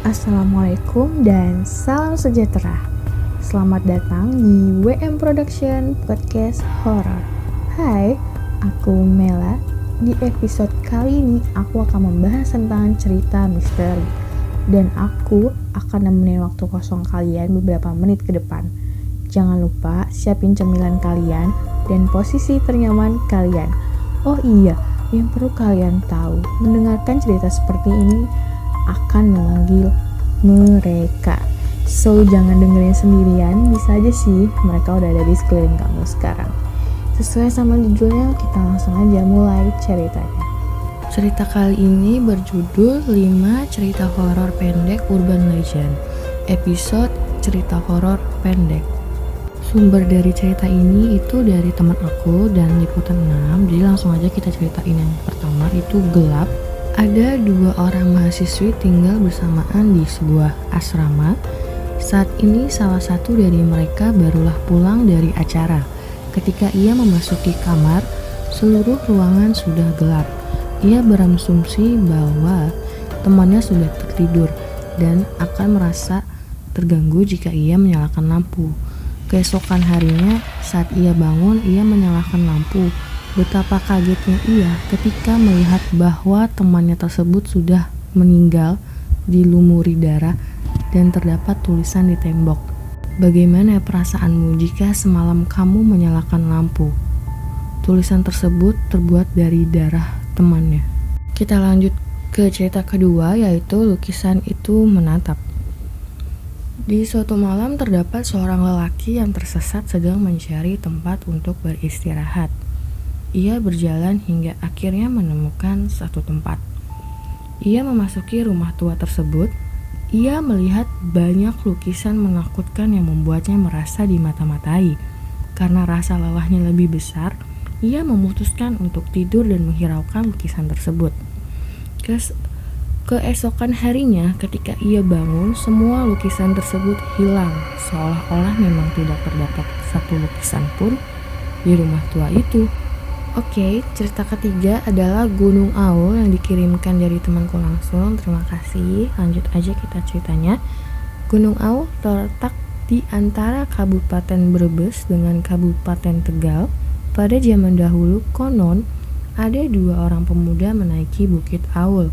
Assalamualaikum dan salam sejahtera. Selamat datang di WM Production Podcast Horror. Hai, aku Mela. Di episode kali ini aku akan membahas tentang cerita misteri. Dan aku akan nemenin waktu kosong kalian beberapa menit ke depan. Jangan lupa siapin cemilan kalian dan posisi ternyaman kalian. Oh iya, yang perlu kalian tahu, mendengarkan cerita seperti ini akan memanggil mereka. So, jangan dengerin sendirian, bisa aja sih mereka udah ada di sekeliling kamu sekarang. Sesuai sama judulnya, kita langsung aja mulai ceritanya. Cerita kali ini berjudul 5 cerita horor pendek urban legend. Episode cerita horor pendek. Sumber dari cerita ini itu dari teman aku dan liputan 6. Jadi langsung aja kita ceritain yang pertama, itu gelap. Ada 2 orang mahasiswi tinggal bersamaan di sebuah asrama. Saat ini salah satu dari mereka barulah pulang dari acara. Ketika ia memasuki kamar, seluruh ruangan sudah gelap. Ia berasumsi bahwa temannya sudah tertidur dan akan merasa terganggu jika ia menyalakan lampu. Keesokan harinya, saat ia bangun, ia menyalakan lampu. Betapa kagetnya ia ketika melihat bahwa temannya tersebut sudah meninggal dilumuri darah dan terdapat tulisan di tembok. Bagaimana perasaanmu jika semalam kamu menyalakan lampu? Tulisan tersebut terbuat dari darah temannya. Kita lanjut ke cerita kedua, yaitu lukisan itu menatap. Di suatu malam terdapat seorang lelaki yang tersesat sedang mencari tempat untuk beristirahat. Ia berjalan hingga akhirnya menemukan satu tempat. Ia memasuki rumah tua tersebut. Ia melihat banyak lukisan menakutkan yang membuatnya merasa dimata-matai. Karena rasa lelahnya lebih besar, ia memutuskan untuk tidur dan menghiraukan lukisan tersebut. Keesokan harinya, ketika ia bangun, semua lukisan tersebut hilang, seolah-olah memang tidak terdapat satu lukisan pun di rumah tua itu. Oke, cerita ketiga adalah Gunung Aul yang dikirimkan dari temanku langsung. Terima kasih. Lanjut aja kita ceritanya. Gunung Aul terletak di antara Kabupaten Brebes dengan Kabupaten Tegal. Pada zaman dahulu, konon ada 2 orang pemuda menaiki Bukit Aul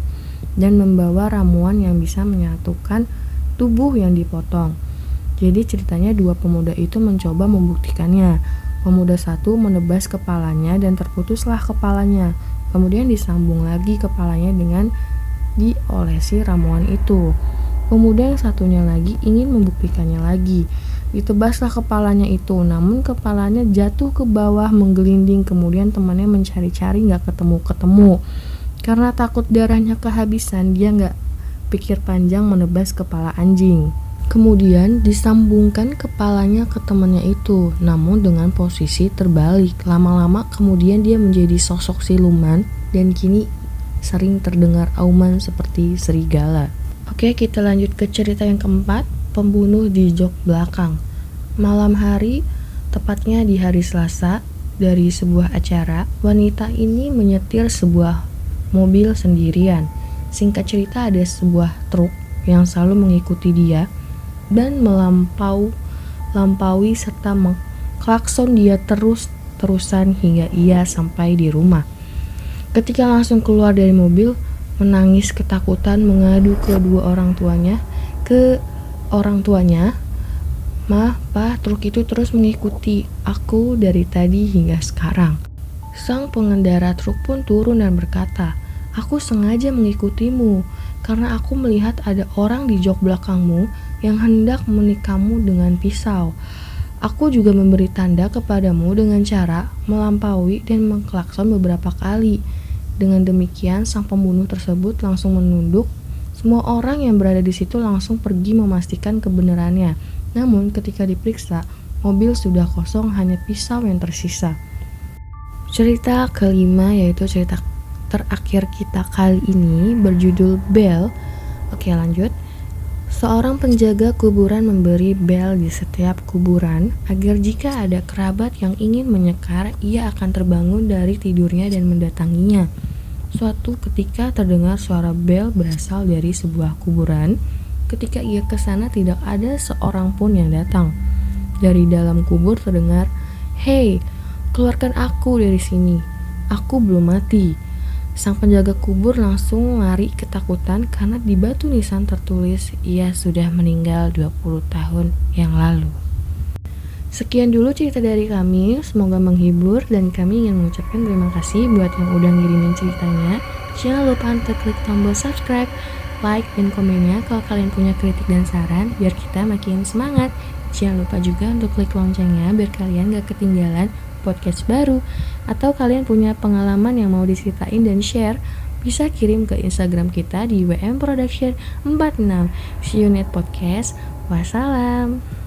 dan membawa ramuan yang bisa menyatukan tubuh yang dipotong. Jadi ceritanya 2 pemuda itu mencoba membuktikannya. Pemuda satu menebas kepalanya dan terputuslah kepalanya. Kemudian disambung lagi kepalanya dengan diolesi ramuan itu. Pemuda yang satunya lagi ingin membuktikannya lagi. Ditebaslah kepalanya itu, namun kepalanya jatuh ke bawah menggelinding. Kemudian temannya mencari-cari gak ketemu-ketemu. Karena takut darahnya kehabisan, dia gak pikir panjang menebas kepala anjing. Kemudian disambungkan kepalanya ke temannya itu, namun dengan posisi terbalik. Lama-lama kemudian dia menjadi sosok siluman dan kini sering terdengar auman seperti serigala. Oke, kita lanjut ke cerita yang keempat, pembunuh di jok belakang. Malam hari, tepatnya di hari Selasa, dari sebuah acara, wanita ini menyetir sebuah mobil sendirian. Singkat cerita, ada sebuah truk yang selalu mengikuti dia dan melampaui serta mengklakson dia terus-terusan hingga ia sampai di rumah. Ketika langsung keluar dari mobil, menangis ketakutan mengadu ke orang tuanya. "Ma, Pa, truk itu terus mengikuti aku dari tadi hingga sekarang." Sang pengendara truk pun turun dan berkata, "Aku sengaja mengikutimu karena aku melihat ada orang di jok belakangmu yang hendak menikahmu dengan pisau. Aku juga memberi tanda kepadamu dengan cara melampaui dan mengklakson beberapa kali." Dengan demikian, sang pembunuh tersebut langsung menunduk. Semua orang yang berada di situ langsung pergi memastikan kebenarannya. Namun ketika diperiksa, mobil sudah kosong, hanya pisau yang tersisa. Cerita kelima, yaitu cerita terakhir kita kali ini, berjudul Bel. Oke, lanjut. Seorang penjaga kuburan memberi bel di setiap kuburan agar jika ada kerabat yang ingin menyekar, ia akan terbangun dari tidurnya dan mendatanginya. Suatu ketika terdengar suara bel berasal dari sebuah kuburan. Ketika ia ke sana tidak ada seorang pun yang datang. Dari dalam kubur terdengar, "Hei, keluarkan aku dari sini. Aku belum mati." Sang penjaga kubur langsung lari ketakutan karena di batu nisan tertulis ia sudah meninggal 20 tahun yang lalu. Sekian dulu cerita dari kami, semoga menghibur dan kami ingin mengucapkan terima kasih buat yang udah ngirimin ceritanya. Jangan lupa untuk klik tombol subscribe, like, dan komennya kalau kalian punya kritik dan saran biar kita makin semangat. Jangan lupa juga untuk klik loncengnya biar kalian gak ketinggalan podcast baru. Atau kalian punya pengalaman yang mau diceritain dan share, bisa kirim ke Instagram kita di WM Production 46. See you next podcast. Wassalam.